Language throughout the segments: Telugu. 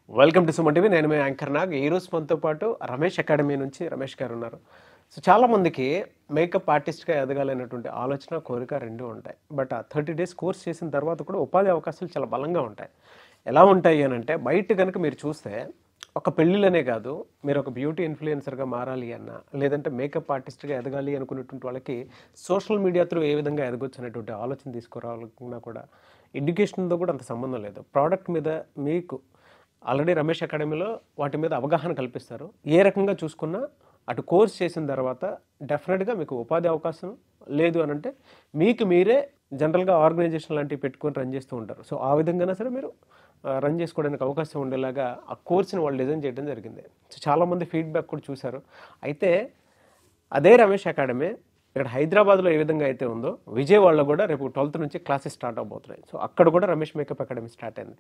Welcome to Suman TV. నేను మీ యాంకర్ నాగ్. ఈ రోజు మనతో పాటు రమేష్ అకాడమీ నుంచి రమేష్ గారు ఉన్నారు. సో చాలామందికి మేకప్ ఆర్టిస్ట్గా ఎదగాలనేటువంటి ఆలోచన, కోరిక రెండు ఉంటాయి. బట్ ఆ 30 డేస్ కోర్స్ చేసిన తర్వాత కూడా ఉపాధి అవకాశాలు చాలా బలంగా ఉంటాయి. ఎలా ఉంటాయి అని అంటే, బయట కనుక మీరు చూస్తే ఒక పెళ్ళిళ్ళనే కాదు, మీరు ఒక బ్యూటీ ఇన్ఫ్లుయెన్సర్గా మారాలి అన్నా, లేదంటే మేకప్ ఆర్టిస్ట్గా ఎదగాలి అనుకునేటువంటి వాళ్ళకి సోషల్ మీడియా త్రూ ఏ విధంగా ఎదగొచ్చు అనేటువంటి ఆలోచన తీసుకురావాలన్నా కూడా ఎడ్యుకేషన్తో కూడా అంత సంబంధం లేదు. ప్రోడక్ట్ మీద మీకు ఆల్రెడీ రమేష్ అకాడమీలో వాటి మీద అవగాహన కల్పిస్తారు. ఏ రకంగా చూసుకున్నా అటు కోర్స్ చేసిన తర్వాత డెఫినెట్గా మీకు ఉపాధి అవకాశం లేదు అని అంటే మీకు మీరే జనరల్గా ఆర్గనైజేషన్ లాంటివి పెట్టుకొని రన్ చేస్తూ ఉంటారు. సో ఆ విధంగానే సరే మీరు రన్ చేసుకోవడానికి అవకాశం ఉండేలాగా ఆ కోర్స్ని వాళ్ళు డిజైన్ చేయడం జరిగింది. సో చాలామంది ఫీడ్బ్యాక్ కూడా చూశారు. అయితే అదే రమేష్ అకాడమీ ఇక్కడ హైదరాబాద్లో ఏ విధంగా అయితే ఉందో, విజయవాడలో కూడా రేపు 12th నుంచి క్లాసెస్ స్టార్ట్ అవబోతున్నాయి. సో అక్కడ కూడా రమేష్ మేకప్ అకాడమీ స్టార్ట్ అయింది.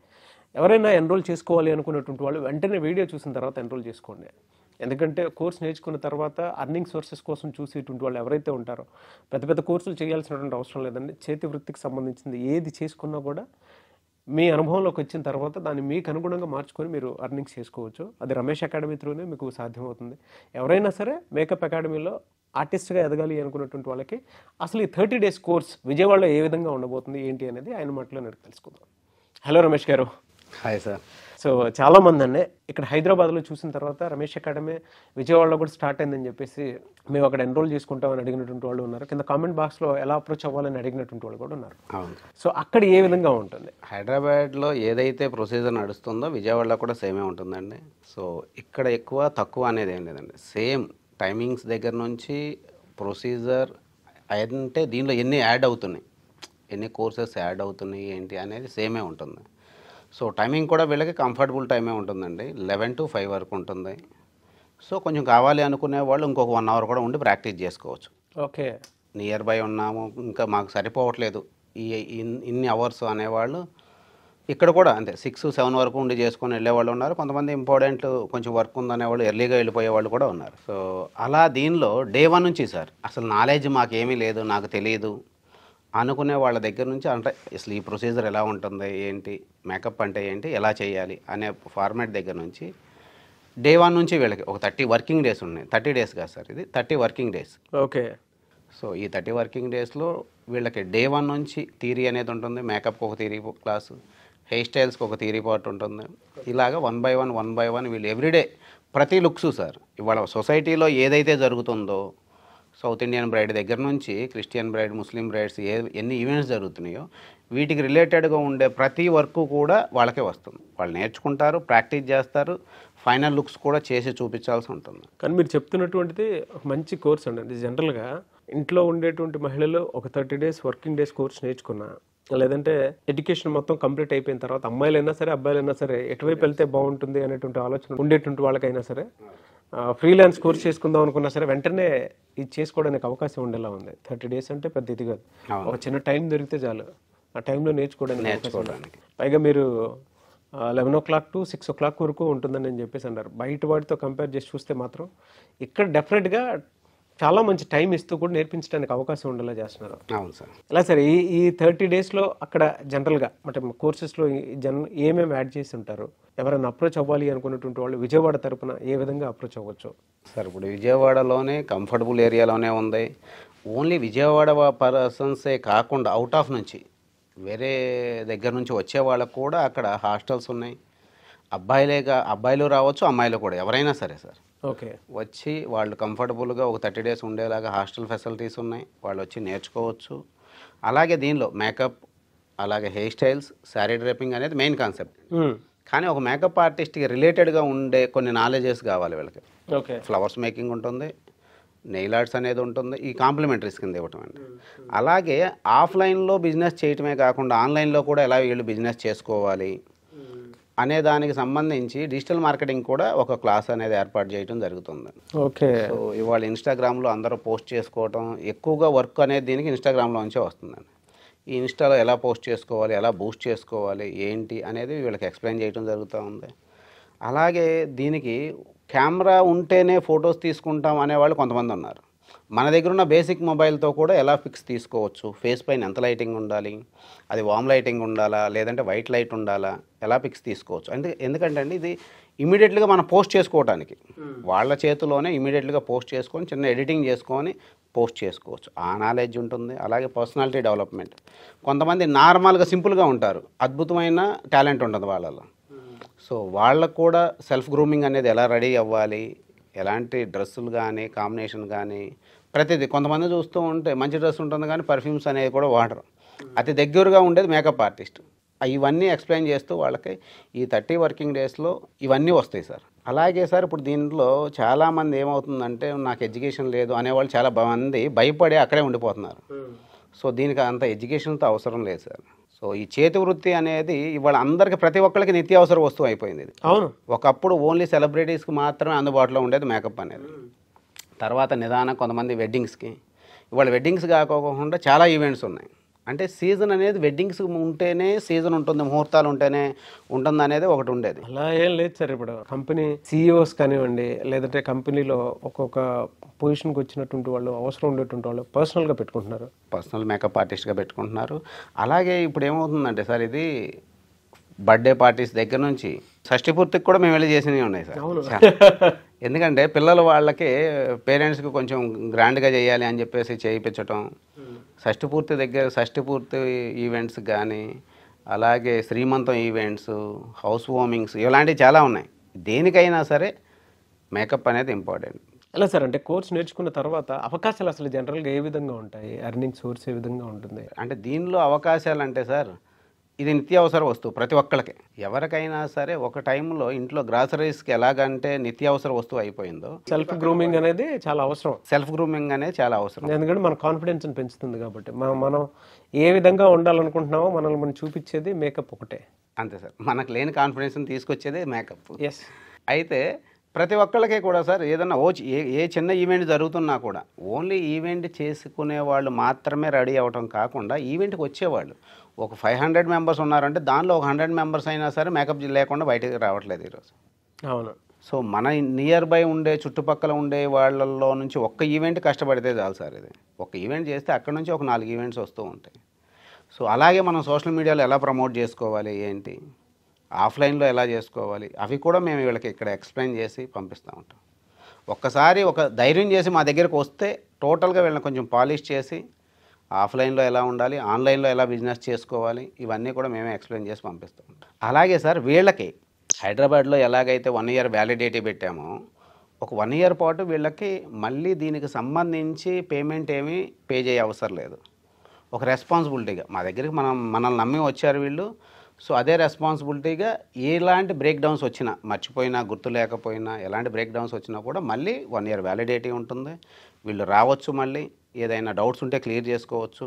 ఎవరైనా ఎన్రోల్ చేసుకోవాలి అనుకున్నటువంటి వాళ్ళు వెంటనే వీడియో చూసిన తర్వాత ఎన్రోల్ చేసుకోండి. ఎందుకంటే కోర్స్ నేర్చుకున్న తర్వాత అర్నింగ్ సోర్సెస్ కోసం చూసేటువంటి వాళ్ళు ఎవరైతే ఉంటారో, పెద్ద పెద్ద కోర్సులు చేయాల్సినటువంటి అవసరం లేదండి. చేతి వృత్తికి సంబంధించింది ఏది చేసుకున్నా కూడా మీ అనుభవంలోకి వచ్చిన తర్వాత దాన్ని మీకు అనుగుణంగా మార్చుకొని మీరు అర్నింగ్స్ చేసుకోవచ్చు. అది రమేష్ అకాడమీ త్రూనే మీకు సాధ్యమవుతుంది. ఎవరైనా సరే మేకప్ అకాడమీలో ఆర్టిస్ట్గా ఎదగాలి అనుకున్నటువంటి వాళ్ళకి అసలు ఈ 30 డేస్ కోర్స్ విజయవాడలో ఏ విధంగా ఉండబోతుంది ఏంటి అనేది ఆయన మాటలో నేను తెలుసుకుందాం. హలో రమేష్ గారు. Hi sir. సో చాలామంది అండి ఇక్కడ హైదరాబాద్లో చూసిన తర్వాత రమేష్ అకాడమీ విజయవాడలో కూడా స్టార్ట్ అయిందని చెప్పేసి మేము అక్కడ ఎన్రోల్ చేసుకుంటామని అడిగినటువంటి వాళ్ళు ఉన్నారు. కింద కామెంట్ బాక్స్లో ఎలా అప్రోచ్ అవ్వాలని అడిగినటువంటి వాళ్ళు కూడా ఉన్నారు. అవును. సో అక్కడ ఏ విధంగా ఉంటుంది? హైదరాబాద్లో ఏదైతే ప్రొసీజర్ నడుస్తుందో విజయవాడలో కూడా సేమే ఉంటుందండి. సో ఇక్కడ ఎక్కువ తక్కువ అనేది ఏం లేదండి. సేమ్ టైమింగ్స్ దగ్గర నుంచి ప్రొసీజర్ అంటే దీనిలో ఎన్ని యాడ్ అవుతున్నాయి, ఎన్ని కోర్సెస్ యాడ్ అవుతున్నాయి ఏంటి అనేది సేమే ఉంటుంది. సో టైమింగ్ కూడా వీళ్ళకి కంఫర్టబుల్ టైమే ఉంటుందండి. 11 to 5 వరకు ఉంటుంది. సో కొంచెం కావాలి అనుకునే వాళ్ళు ఇంకొక 1 hour కూడా ఉండి ప్రాక్టీస్ చేసుకోవచ్చు. ఓకే, నియర్ బై ఉన్నాము, ఇంకా మాకు సరిపోవట్లేదు ఈ ఇన్ని అవర్స్ అనేవాళ్ళు ఇక్కడ కూడా అంతే 6-7 వరకు ఉండి చేసుకొని వెళ్ళేవాళ్ళు ఉన్నారు. కొంతమంది ఇంపార్టెంట్ కొంచెం వర్క్ ఉందనేవాళ్ళు ఎర్లీగా వెళ్ళిపోయే వాళ్ళు కూడా ఉన్నారు. సో అలా దీనిలో డే 1 నుంచి సార్ అసలు నాలెడ్జ్ మాకేమీ లేదు, నాకు తెలియదు అనుకునే వాళ్ళ దగ్గర నుంచి అంటే అసలు ఈ ప్రొసీజర్ ఎలా ఉంటుంది ఏంటి, మేకప్ అంటే ఏంటి, ఎలా చేయాలి అనే ఫార్మాట్ దగ్గర నుంచి డే 1 నుంచి వీళ్ళకి ఒక 30 వర్కింగ్ డేస్ ఉన్నాయి. 30 డేస్ కాదు సార్, ఇది 30 వర్కింగ్ డేస్. ఓకే. సో ఈ 30 వర్కింగ్ డేస్లో వీళ్ళకి డే 1 నుంచి థియరీ అనేది ఉంటుంది. మేకప్కి ఒక థియరీ క్లాసు, హెయిర్ స్టైల్స్కి ఒక థియరీ పార్ట్ ఉంటుంది. ఇలాగా 1 by 1 వీళ్ళు ఎవ్రీడే ప్రతి లుక్స్ సార్ ఇవాళ సొసైటీలో ఏదైతే జరుగుతుందో, సౌత్ ఇండియన్ బ్రైడ్ దగ్గర నుంచి క్రిస్టియన్ బ్రైడ్, ముస్లిం బ్రైడ్స్ ఎన్ని ఈవెంట్స్ జరుగుతున్నాయో వీటికి రిలేటెడ్గా ఉండే ప్రతి వర్క్ కూడా వాళ్ళకే వస్తుంది. వాళ్ళు నేర్చుకుంటారు, ప్రాక్టీస్ చేస్తారు, ఫైనల్ లుక్స్ కూడా చేసి చూపించాల్సి ఉంటుంది. కానీ మీరు చెప్తున్నటువంటిది ఒక మంచి కోర్స్ అండి. అది జనరల్గా ఇంట్లో ఉండేటువంటి మహిళలు ఒక 30 డేస్ వర్కింగ్ డేస్ కోర్స్ నేర్చుకున్నా, లేదంటే ఎడ్యుకేషన్ మొత్తం కంప్లీట్ అయిపోయిన తర్వాత అమ్మాయిలైనా సరే అబ్బాయిలైనా సరే ఎటువైపు వెళ్తే బాగుంటుంది అనేటువంటి ఆలోచన ఉండేటువంటి వాళ్ళకైనా సరే ఫ్రీలాన్స్ కోర్స్ చేసుకుందాం అనుకున్నా సరే వెంటనే ఇది చేసుకోవడానికి అవకాశం ఉండేలా ఉంది. 30 డేస్ అంటే పెద్ద ఇది కాదు, ఒక చిన్న టైం దొరికితే చాలు ఆ టైంలో నేర్చుకోవడానికి. పైగా మీరు 11 o'clock to 6 o'clock వరకు ఉంటుందని నేను చెప్పేసి అన్నారు. బయట వాటితో కంపేర్ చేసి చూస్తే మాత్రం ఇక్కడ డెఫినెట్గా చాలా మంచి టైం ఇస్తూ కూడా నేర్పించడానికి అవకాశం ఉండేలా చేస్తున్నారు. అవును సార్. ఇలా సరే ఈ 30 డేస్లో అక్కడ జనరల్గా అంటే కోర్సెస్లో ఏమేమి యాడ్ చేసి ఉంటారు? ఎవరైనా అప్రోచ్ అవ్వాలి అనుకున్నటువంటి వాళ్ళు విజయవాడ తరపున ఏ విధంగా అప్రోచ్ అవ్వచ్చు? సార్ ఇప్పుడు విజయవాడలోనే కంఫర్టబుల్ ఏరియాలోనే ఉంది. ఓన్లీ విజయవాడ పర్సన్సే కాకుండా అవుట్ ఆఫ్ నుంచి వేరే దగ్గర నుంచి వచ్చే వాళ్ళకు కూడా అక్కడ హాస్టల్స్ ఉన్నాయి. అబ్బాయిలు రావచ్చు, అమ్మాయిలు కూడా ఎవరైనా సరే సార్ ఓకే వచ్చి వాళ్ళు కంఫర్టబుల్గా ఒక 30 డేస్ ఉండేలాగా హాస్టల్ ఫెసిలిటీస్ ఉన్నాయి. వాళ్ళు వచ్చి నేర్చుకోవచ్చు. అలాగే దీనిలో మేకప్, అలాగే హెయిర్ స్టైల్స్, శారీ డ్రేపింగ్ అనేది మెయిన్ కాన్సెప్ట్. కానీ ఒక మేకప్ ఆర్టిస్ట్కి రిలేటెడ్గా ఉండే కొన్ని నాలెడ్జెస్ కావాలి వీళ్ళకి. ఓకే, ఫ్లవర్స్ మేకింగ్ ఉంటుంది, నెయిల్ ఆర్ట్స్ అనేది ఉంటుంది, ఈ కాంప్లిమెంటరీస్ కింద ఇవ్వటం అండి. అలాగే ఆఫ్లైన్లో బిజినెస్ చేయటమే కాకుండా ఆన్లైన్లో కూడా ఎలా వీళ్ళు బిజినెస్ చేసుకోవాలి అనే దానికి సంబంధించి డిజిటల్ మార్కెటింగ్ కూడా ఒక క్లాస్ అనేది ఏర్పాటు చేయడం జరుగుతుంది. ఓకే. సో ఇవాళ ఇన్స్టాగ్రామ్లో అందరూ పోస్ట్ చేసుకోవటం ఎక్కువగా వర్క్ అనేది దీనికి ఇన్స్టాగ్రామ్లో నుంచే వస్తుందండి. ఈ ఇన్స్టాలో ఎలా పోస్ట్ చేసుకోవాలి, ఎలా బూస్ట్ చేసుకోవాలి ఏంటి అనేది వీళ్ళకి ఎక్స్ప్లెయిన్ చేయడం జరుగుతూ ఉంది. అలాగే దీనికి కెమెరా ఉంటేనే ఫొటోస్ తీసుకుంటాం అనేవాళ్ళు కొంతమంది ఉన్నారు. మన దగ్గర ఉన్న బేసిక్ మొబైల్తో కూడా ఎలా పిక్స్ తీసుకోవచ్చు, ఫేస్ పైన ఎంత లైటింగ్ ఉండాలి, అది వామ్ లైటింగ్ ఉండాలా లేదంటే వైట్ లైట్ ఉండాలా, ఎలా పిక్స్ తీసుకోవచ్చు. ఎందుకంటే అండి ఇది ఇమీడియట్గా మనం పోస్ట్ చేసుకోవడానికి వాళ్ళ చేతిలోనే ఇమీడియట్గా పోస్ట్ చేసుకొని చిన్న ఎడిటింగ్ చేసుకొని పోస్ట్ చేసుకోవచ్చు. ఆ నాలెడ్జ్ ఉంటుంది. అలాగే పర్సనాలిటీ డెవలప్మెంట్. కొంతమంది నార్మల్గా సింపుల్గా ఉంటారు, అద్భుతమైన టాలెంట్ ఉంటుంది వాళ్ళలో. సో వాళ్ళకు కూడా సెల్ఫ్ గ్రూమింగ్ అనేది ఎలా రెడీ అవ్వాలి, ఎలాంటి డ్రెస్సులు కానీ కాంబినేషన్ కానీ ప్రతిదీ. కొంతమంది చూస్తూ ఉంటే మంచి డ్రెస్ ఉంటుంది కానీ పర్ఫ్యూమ్స్ అనేవి కూడా వాడరు. అతి దగ్గరగా ఉండేది మేకప్ ఆర్టిస్ట్. ఇవన్నీ ఎక్స్ప్లెయిన్ చేస్తూ వాళ్ళకి ఈ 30 వర్కింగ్ డేస్లో ఇవన్నీ వస్తాయి సార్. అలాగే సార్ ఇప్పుడు దీంట్లో చాలామంది ఏమవుతుందంటే నాకు ఎడ్యుకేషన్ లేదు అనేవాళ్ళు చాలా మంది భయపడి అక్కడే ఉండిపోతున్నారు. సో దీనికి అంత ఎడ్యుకేషన్తో అవసరం లేదు సార్. సో ఈ చేతి వృత్తి అనేది ఇవాళ అందరికీ ప్రతి ఒక్కరికి నిత్యావసర వస్తువు అయిపోయింది ఇది. అవును. ఒకప్పుడు ఓన్లీ సెలబ్రిటీస్కి మాత్రమే అందుబాటులో ఉండేది మేకప్ అనేది. తర్వాత నిదానం కొంతమంది వెడ్డింగ్స్కి, ఇవాళ వెడ్డింగ్స్ కాకోకుండా చాలా ఈవెంట్స్ ఉన్నాయి. అంటే సీజన్ అనేది వెడ్డింగ్స్ ఉంటేనే సీజన్ ఉంటుంది, ముహూర్తాలు ఉంటేనే ఉంటుంది అనేది ఒకటి ఉండేది. అలా ఏం లేదు సార్. ఇప్పుడు కంపెనీ సిఇఓస్ కానివ్వండి, లేదంటే కంపెనీలో ఒక్కొక్క పొజిషన్కి వచ్చినటువంటి వాళ్ళు, అవసరం ఉండేటువంటి వాళ్ళు పర్సనల్గా పెట్టుకుంటున్నారు, పర్సనల్ మేకప్ ఆర్టిస్ట్గా పెట్టుకుంటున్నారు. అలాగే ఇప్పుడు ఏమవుతుందంటే సార్ ఇది బర్త్డే పార్టీస్ దగ్గర నుంచి షష్ఠి పూర్తికి కూడా మేము వెళ్ళి చేసినవి ఉన్నాయి సార్. ఎందుకంటే పిల్లలు వాళ్ళకి పేరెంట్స్కి కొంచెం గ్రాండ్గా చేయాలి అని చెప్పేసి చేయించటం, షష్ఠి పూర్తి ఈవెంట్స్ కానీ, అలాగే శ్రీమంతం ఈవెంట్స్, హౌస్ వార్మింగ్స్, ఇలాంటివి చాలా ఉన్నాయి. దేనికైనా సరే మేకప్ అనేది ఇంపార్టెంట్. ఎలా సార్ అంటే కోర్స్ నేర్చుకున్న తర్వాత అవకాశాలు అసలు జనరల్గా ఏ విధంగా ఉంటాయి, ఎర్నింగ్ సోర్స్ ఏ విధంగా ఉంటుంది? అంటే దీనిలో అవకాశాలు అంటే సార్ ఇది నిత్యావసర వస్తువు ప్రతి ఒక్కళ్ళకి. ఎవరికైనా సరే ఒక టైంలో ఇంట్లో గ్రాసరీస్కి ఎలాగంటే నిత్యావసర వస్తువు అయిపోయిందో సెల్ఫ్ గ్రూమింగ్ అనేది చాలా అవసరం. సెల్ఫ్ గ్రూమింగ్ అనేది చాలా అవసరం. ఎందుకంటే మన కాన్ఫిడెన్స్ని పెంచుతుంది కాబట్టి. మనం ఏ విధంగా ఉండాలనుకుంటున్నామో మనల్ని మనం చూపించేది మేకప్ ఒకటే. అంతే సార్. మనకు లేని కాన్ఫిడెన్స్ని తీసుకొచ్చేది మేకప్. ఎస్. అయితే ప్రతి ఒక్కళ్ళకే కూడా సార్ ఏదన్నా ఏ చిన్న ఈవెంట్ జరుగుతున్నా కూడా ఓన్లీ ఈవెంట్ చేసుకునే వాళ్ళు మాత్రమే రెడీ అవ్వటం కాకుండా ఈవెంట్కి వచ్చేవాళ్ళు ఒక 500 మెంబర్స్ ఉన్నారంటే దానిలో ఒక 100 మెంబర్స్ అయినా సరే మేకప్ లేకుండా బయటకు రావట్లేదు ఈరోజు. అవును. సో మన నియర్ బై ఉండే చుట్టుపక్కల ఉండే వాళ్ళల్లో నుంచి ఒక్క ఈవెంట్ కష్టపడితే చాలు సార్. ఇది ఒక ఈవెంట్ చేస్తే అక్కడ నుంచి ఒక 4 ఈవెంట్స్ వస్తూ ఉంటాయి. సో అలాగే మనం సోషల్ మీడియాలో ఎలా ప్రమోట్ చేసుకోవాలి, ఏంటి ఆఫ్లైన్లో ఎలా చేసుకోవాలి, అవి కూడా మేము వీళ్ళకి ఇక్కడ ఎక్స్ప్లెయిన్ చేసి పంపిస్తూ ఉంటాం. ఒక్కసారి ఒక ధైర్యం చేసి మా దగ్గరకు వస్తే టోటల్గా వీళ్ళని కొంచెం పాలిష్ చేసి ఆఫ్లైన్లో ఎలా ఉండాలి, ఆన్లైన్లో ఎలా బిజినెస్ చేసుకోవాలి, ఇవన్నీ కూడా మేమే ఎక్స్ప్లెయిన్ చేసి పంపిస్తూ ఉంటాం. అలాగే సార్ వీళ్ళకి హైదరాబాద్లో ఎలాగైతే 1 ఇయర్ వ్యాలిడిటీ పెట్టామో ఒక 1 ఇయర్ పాటు వీళ్ళకి మళ్ళీ దీనికి సంబంధించి పేమెంట్ ఏమీ పే చేయ అవసరం లేదు. ఒక రెస్పాన్సిబిలిటీగా మా దగ్గరికి మనల్ని నమ్మి వచ్చారు వీళ్ళు. సో అదే రెస్పాన్సిబిలిటీగా ఎలాంటి బ్రేక్ డౌన్స్ వచ్చినా, మర్చిపోయినా, గుర్తు లేకపోయినా, ఎలాంటి బ్రేక్ డౌన్స్ వచ్చినా కూడా మళ్ళీ 1 ఇయర్ వ్యాలిడిటీ ఉంటుంది. వీళ్ళు రావచ్చు, మళ్ళీ ఏదైనా డౌట్స్ ఉంటే క్లియర్ చేసుకోవచ్చు.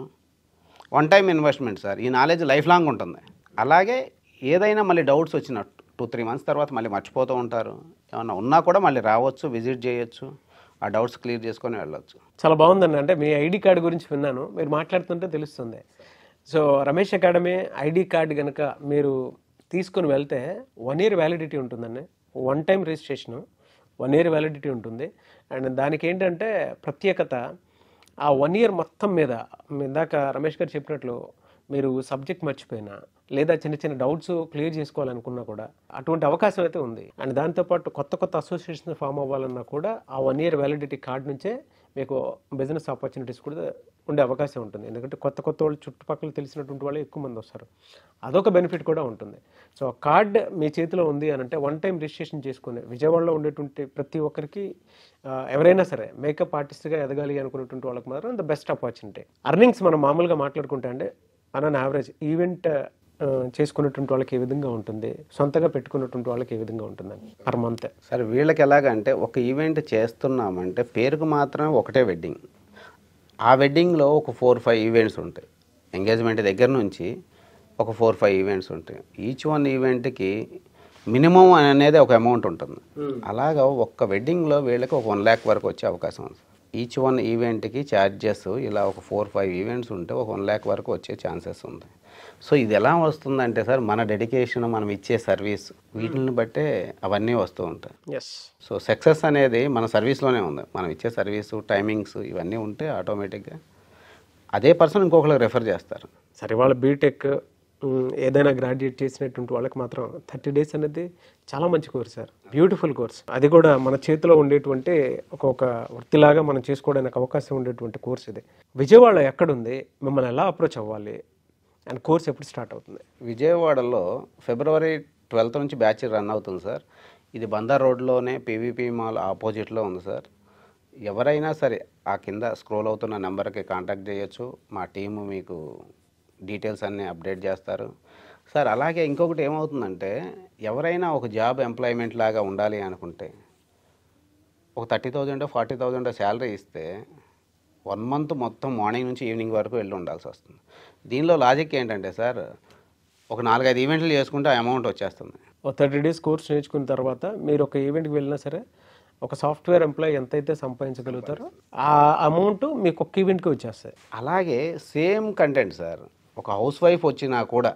One time investment sir. ఈ నాలెడ్జ్ లైఫ్ లాంగ్ ఉంటుంది. అలాగే ఏదైనా మళ్ళీ డౌట్స్ వచ్చిన 2-3 మంత్స్ తర్వాత మళ్ళీ మర్చిపోతూ ఉంటారు. ఏమన్నా ఉన్నా కూడా మళ్ళీ రావచ్చు, విజిట్ చేయొచ్చు, ఆ డౌట్స్ క్లియర్ చేసుకొని వెళ్ళొచ్చు. చాలా బాగుందండి. అంటే మీ ఐడి కార్డు గురించి విన్నాను, మీరు మాట్లాడుతుంటే తెలుస్తుంది. So Ramesh academy ID card కనుక మీరు తీసుకొని వెళ్తే 1 ఇయర్ వ్యాలిడిటీ ఉంటుందండి. 1 టైం రిజిస్ట్రేషను, 1 ఇయర్ వ్యాలిడిటీ ఉంటుంది. అండ్ దానికి ఏంటంటే ప్రత్యేకత, ఆ 1 ఇయర్ మొత్తం మీద ఇందాక రమేష్ గారు చెప్పినట్లు మీరు సబ్జెక్ట్ మర్చిపోయినా లేదా చిన్న చిన్న డౌట్స్ క్లియర్ చేసుకోవాలనుకున్నా కూడా అటువంటి అవకాశం అయితే ఉంది. అండ్ దాంతోపాటు కొత్త అసోసియేషన్స్ ఫామ్ అవ్వాలన్నా కూడా ఆ 1 ఇయర్ వ్యాలిడిటీ కార్డు నుంచే మీకు బిజినెస్ ఆపర్చునిటీస్ కూడా ఉండే అవకాశం ఉంటుంది. ఎందుకంటే కొత్త వాళ్ళు చుట్టుపక్కల తెలిసినటువంటి వాళ్ళు ఎక్కువ మంది వస్తారు, అదొక బెనిఫిట్ కూడా ఉంటుంది. సో కార్డ్ మీ చేతిలో ఉంది అని అంటే 1 టైం రిజిస్ట్రేషన్ చేసుకుని విజయవాడలో ఉండేటువంటి ప్రతి ఒక్కరికి ఎవరైనా సరే మేకప్ ఆర్టిస్ట్గా ఎదగాలి అనుకునేటువంటి వాళ్ళకి మాత్రం ద బెస్ట్ ఆపర్చునిటీ. అర్నింగ్స్ మనం మామూలుగా మాట్లాడుకుంటే అంటే అన్ యావరేజ్ ఈవెంట్ చేసుకున్నటువంటి వాళ్ళకి ఏ విధంగా ఉంటుంది, సొంతగా పెట్టుకున్నటువంటి వాళ్ళకి ఏ విధంగా ఉంటుందని పర్ మంత్? సార్ వీళ్ళకి ఎలాగంటే ఒక ఈవెంట్ చేస్తున్నామంటే పేరుకు మాత్రమే ఒకటే వెడ్డింగ్. ఆ వెడ్డింగ్లో ఒక 4-5 ఈవెంట్స్ ఉంటాయి. ఎంగేజ్మెంట్ దగ్గర నుంచి ఒక 4-5 ఈవెంట్స్ ఉంటాయి. ఈచ్ వన్ ఈవెంట్కి మినిమం అనేది ఒక అమౌంట్ ఉంటుంది. అలాగా ఒక్క వెడ్డింగ్లో వీళ్ళకి ఒక 1 lakh వరకు వచ్చే అవకాశం ఉంది. ఈచ్ వన్ ఈవెంట్కి ఛార్జెస్ ఇలా ఒక 4-5 ఈవెంట్స్ ఉంటే ఒక 1 lakh వరకు వచ్చే ఛాన్సెస్ ఉంది. సో ఇది ఎలా వస్తుందంటే సార్ మన డెడికేషన్, మనం ఇచ్చే సర్వీస్, వీటిని బట్టే అవన్నీ వస్తూ ఉంటాయి. ఎస్. సో సక్సెస్ అనేది మన సర్వీస్లోనే ఉంది. మనం ఇచ్చే సర్వీసు, టైమింగ్స్ ఇవన్నీ ఉంటే ఆటోమేటిక్గా అదే పర్సన్ ఇంకొకరికి రెఫర్ చేస్తారు. సరే, వాళ్ళ బీటెక్ ఏదైనా గ్రాడ్యుయేట్ చేసినటువంటి వాళ్ళకి మాత్రం 30 డేస్ అనేది చాలా మంచి కోర్స్ సార్, బ్యూటిఫుల్ కోర్స్. అది కూడా మన చేతిలో ఉండేటువంటి ఒక వృత్తిలాగా మనం చేసుకోవడానికి అవకాశం ఉండేటువంటి కోర్స్ ఇది. విజయవాడ ఎక్కడుంది, మిమ్మల్ని ఎలా అప్రోచ్ అవ్వాలి అండ్ కోర్స్ ఎప్పుడు స్టార్ట్ అవుతుంది? విజయవాడలో ఫిబ్రవరి 12 నుంచి బ్యాచ్ రన్ అవుతుంది సార్. ఇది బందర్ రోడ్లోనే పీవీపీ మాల్ ఆపోజిట్లో ఉంది సార్. ఎవరైనా సరే ఆ కింద స్క్రోల్ అవుతున్న నెంబర్కి కాంటాక్ట్ చేయొచ్చు. మా టీము మీకు డీటెయిల్స్ అన్నీ అప్డేట్ చేస్తారు సార్. అలాగే ఇంకొకటి ఏమవుతుందంటే, ఎవరైనా ఒక జాబ్ ఎంప్లాయ్మెంట్ లాగా ఉండాలి అనుకుంటే ఒక 30,000 40,000 శాలరీ ఇస్తే 1 మంత్ మొత్తం మార్నింగ్ నుంచి ఈవినింగ్ వరకు వెళ్ళి ఉండాల్సి వస్తుంది. దీనిలో లాజిక్ ఏంటంటే సార్, ఒక 4-5 ఈవెంట్లు చేసుకుంటే ఆ అమౌంట్ వచ్చేస్తుంది. ఒక 30 డేస్ కోర్స్ నేర్చుకున్న తర్వాత మీరు ఒక ఈవెంట్కి వెళ్ళినా సరే ఒక సాఫ్ట్వేర్ ఎంప్లాయీ ఎంతైతే సంపాదించగలుగుతారో ఆ అమౌంట్ మీకు ఒక ఈవెంట్కి వచ్చేస్తాయి. అలాగే సేమ్ కంటెంట్ సార్, ఒక హౌస్ వైఫ్ వచ్చినా కూడా,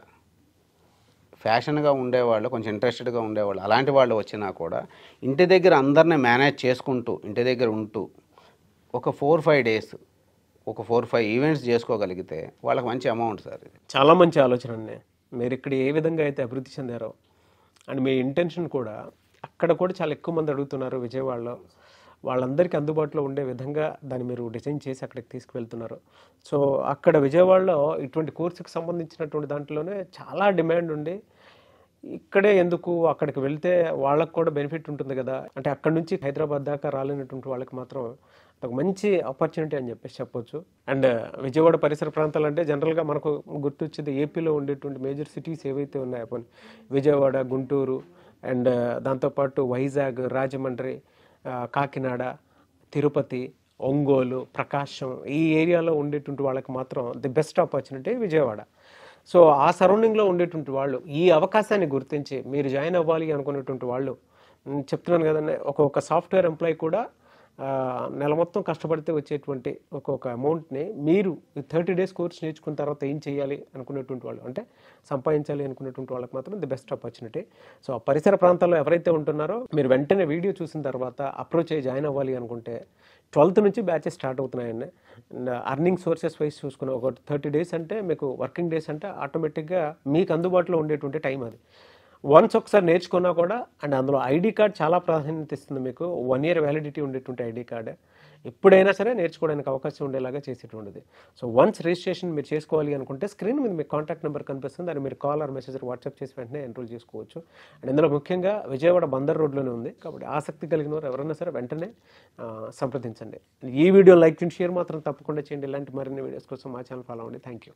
ఫ్యాషన్గా ఉండేవాళ్ళు, కొంచెం ఇంట్రెస్టెడ్గా ఉండేవాళ్ళు, అలాంటి వాళ్ళు వచ్చినా కూడా ఇంటి దగ్గర అందరినీ మేనేజ్ చేసుకుంటూ, ఇంటి దగ్గర ఉంటూ ఒక 4-5 డేస్, ఒక 4-5 ఈవెంట్స్ చేసుకోగలిగితే వాళ్ళకి మంచి అమౌంట్ సార్. ఇది చాలా మంచి ఆలోచన అండి. మీరు ఇక్కడ ఏ విధంగా అయితే అభివృద్ధి చెందారో అండ్ మీ ఇంటెన్షన్ కూడా, అక్కడ కూడా చాలా ఎక్కువ మంది అడుగుతున్నారు విజయవాడలో, వాళ్ళందరికీ అందుబాటులో ఉండే విధంగా దాన్ని మీరు డిజైన్ చేసి అక్కడికి తీసుకువెళ్తున్నారు. సో అక్కడ విజయవాడలో ఇటువంటి కోర్సుకి సంబంధించినటువంటి దాంట్లోనే చాలా డిమాండ్ ఉండి, ఇక్కడే ఎందుకు అక్కడికి వెళ్తే వాళ్ళకు కూడా బెనిఫిట్ ఉంటుంది కదా, అంటే అక్కడ నుంచి హైదరాబాద్ దాకా రాలేనటువంటి వాళ్ళకి మాత్రం ఒక మంచి ఆపర్చునిటీ అని చెప్పేసి చెప్పొచ్చు. అండ్ విజయవాడ పరిసర ప్రాంతాలు అంటే జనరల్గా మనకు గుర్తొచ్చేది ఏపీలో ఉండేటువంటి మేజర్ సిటీస్ ఏవైతే ఉన్నాయో పోనీ విజయవాడ, గుంటూరు అండ్ దాంతోపాటు వైజాగ్, రాజమండ్రి, కాకినాడ, తిరుపతి, ఒంగోలు, ప్రకాశం, ఈ ఏరియాలో ఉండేటువంటి వాళ్ళకి మాత్రం the best opportunity Vijayawada. So ఆ సరౌండింగ్లో ఉండేటువంటి వాళ్ళు ఈ అవకాశాన్ని గుర్తించి మీరు జాయిన్ అవ్వాలి అనుకునేటువంటి వాళ్ళు, చెప్తున్నాను కదండి, ఒక్కొక్క సాఫ్ట్వేర్ ఎంప్లాయీ కూడా నెల మొత్తం కష్టపడితే వచ్చేటువంటి ఒక్కొక్క అమౌంట్ని మీరు 30 డేస్ కోర్స్ నేర్చుకున్న తర్వాత ఏం చేయాలి అనుకునేటువంటి వాళ్ళు, అంటే సంపాదించాలి అనుకునేటువంటి వాళ్ళకి మాత్రం ది బెస్ట్ ఆపర్చునిటీ. సో ఆ పరిసర ప్రాంతాల్లో ఎవరైతే ఉంటున్నారో మీరు వెంటనే వీడియో చూసిన తర్వాత అప్రోచ్ అయ్యి జాయిన్ అవ్వాలి అనుకుంటే 12th నుంచి బ్యాచెస్ స్టార్ట్ అవుతున్నాయండి. అండ్ అర్నింగ్ సోర్సెస్ వైజ్ చూసుకుని ఒక 30 డేస్ అంటే మీకు వర్కింగ్ డేస్ అంటే ఆటోమేటిక్గా మీకు అందుబాటులో ఉండేటువంటి టైం అది. వన్స్ ఒకసారి నేర్చుకున్నా కూడా, అండ్ అందులో ఐడి కార్డ్ చాలా ప్రాధాన్యత ఇస్తుంది. మీకు 1 year వ్యాలిడిటీ ఉండేటువంటి ఐడి కార్డ్ ఎప్పుడైనా సరే నేర్చుకోవడానికి అవకాశం ఉండేలాగా చేసేటువంటిది. సో వన్స్ రిజిస్ట్రేషన్ మీరు చేసుకోవాలి అనుకుంటే స్క్రీన్ మీద మీకు కాంటాక్ట్ నెంబర్ కనిపిస్తుంది, దాన్ని మీరు కాల్ ఆర్ మెసేజ్ వాట్సాప్ చేసి వెంటనే ఎన్రోల్ చేసుకోవచ్చు. అండ్ ఇందులో ముఖ్యంగా విజయవాడ బందర్ రోడ్లోనే ఉంది కాబట్టి ఆసక్తి కలిగిన వారు ఎవరైనా సరే వెంటనే సంప్రదించండి. ఈ వీడియో లైక్ చేయండి, షేర్ మాత్రం తప్పకుండా చేయండి. ఇలాంటి మరిన్ని వీడియోస్ కోసం మా ఛానల్ ఫాలో అవ్వండి. Thank you.